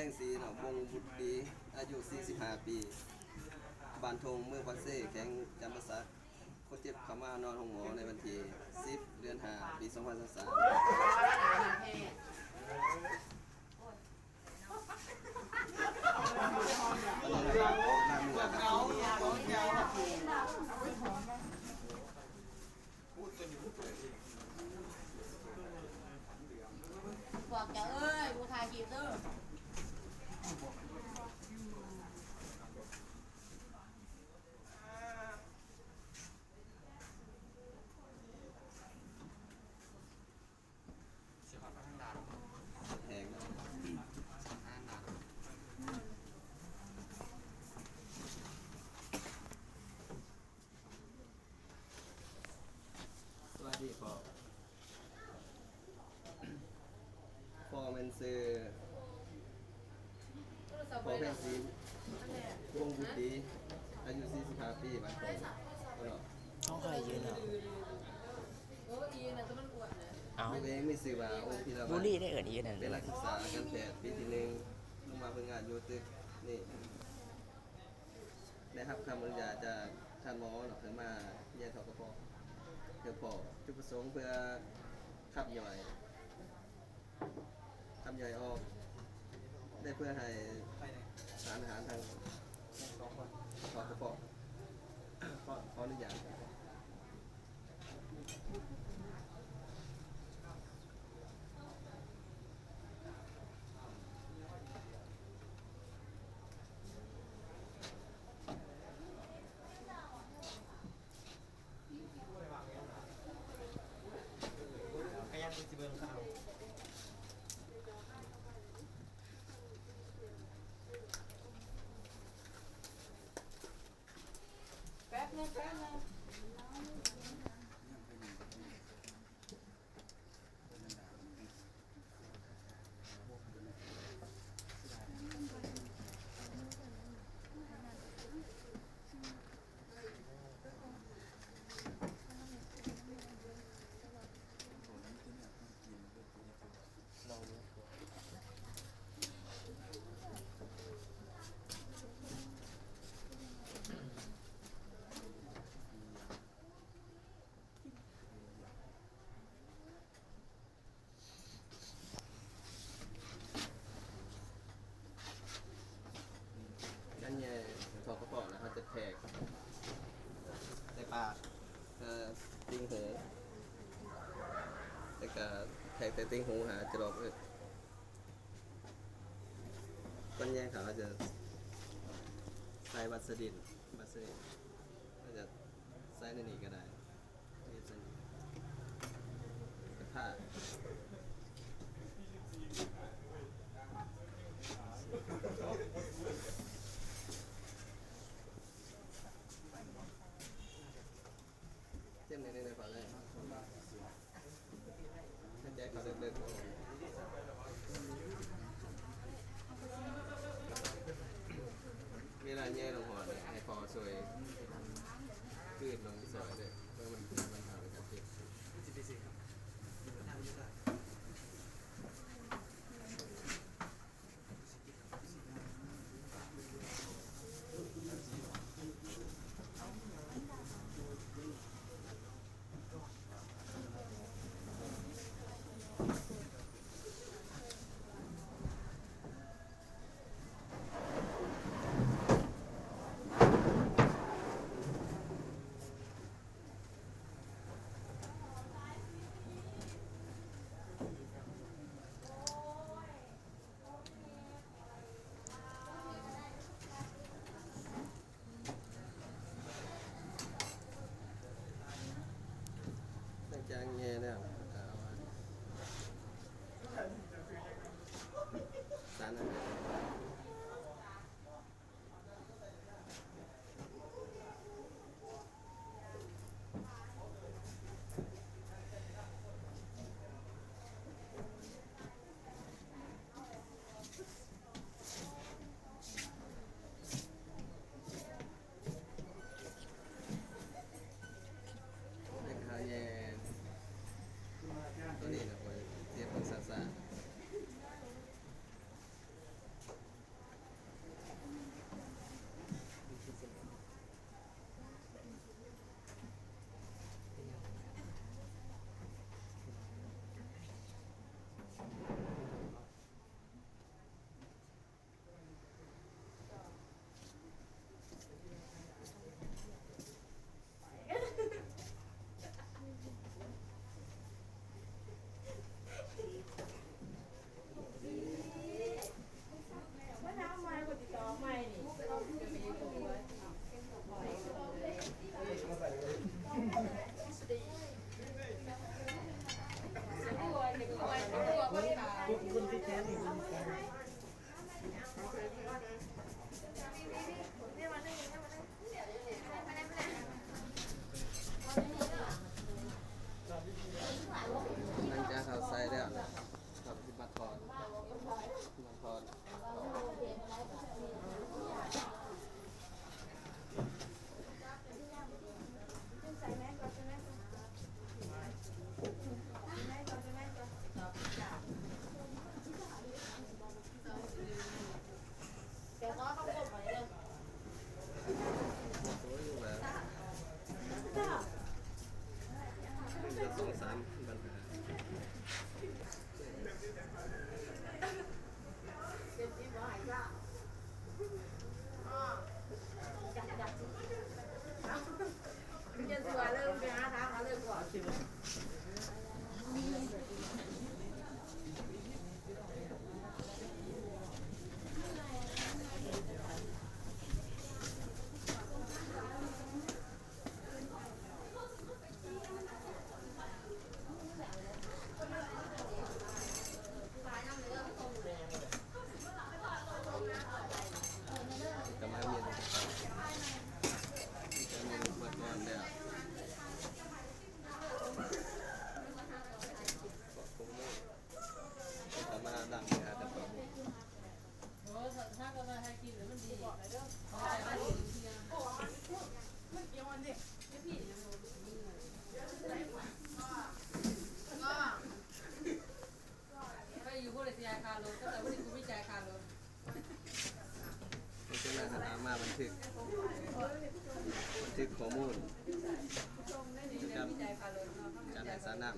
ท่งสีเนาะวงบุตรดีอายุ45ปีบ้านทงเมืองปักเซ่แข็งจำปาสักคนเจ็บขามานอนห้องหมอในวันที่10 เดือน 5 ปี 2023บอกจะเอ้ยกูถ่ายคลิปเด้อแหงเนาะสวัสดีพอมันซื้อพอแพงสีวงบุตรดีอายุ45ปีบ้านทงก็เนาะ เขาเคยยืนเหรอเอา เองมีสื่อว่าองค์พิร บุ วัตร รีได้เอิญยืนนั่นเล เป็น ย นักศึกษาการแพทย์ปีที่1ลงมาเพิ่งงานอยู่ตึกนี่ได้รับคำอนุญาตจากท่านหมอเนาะเพื่อมาเรียนทกพเพื่อพอจุดประสงค์เพื่อขับย่อยออกได้เพื่อให้สารอาหารทางทกพขออนุญาตก็ยังเป็นสิเบิงข้าวแป๊บนึงนั่นไงทกพนะเขาจะแทกในปากติงหูแล้วก็แทกแต่ติงหูหาจะรอบก้อนแย่เขาจะใส่วัสดินก็จะใส่ในนี้ก็ได้นี่จะกระทะเต็มในก่อนเลยถ้าใจเขาเลิกเวลาแย่ลงหัวเนี่ยให้พอสวยคืนลงสวยเลยเพื่อมันหาเป็นการเก็บจางแย่แล้วสารอะไร 2-3ปัญหา จะสวยเลยไปหาทางเขาเลยก่อน กำลังเรียนจะมีเมื่อก่อนแล้วขอมาดังเลยครับแต่ก่อน โอ้ถ้าก็มาให้กินหรือมันดีบอกเลยเด้อมันเกี่ยวมันดิพี่ก็อยู่พวกเลยจ่ายค่ารถก็แต่วันนี้กูไม่จ่ายค่ารถ เพราะฉะนั้นเอามาบันทึกข้อมูลนะครับการให้สารนำ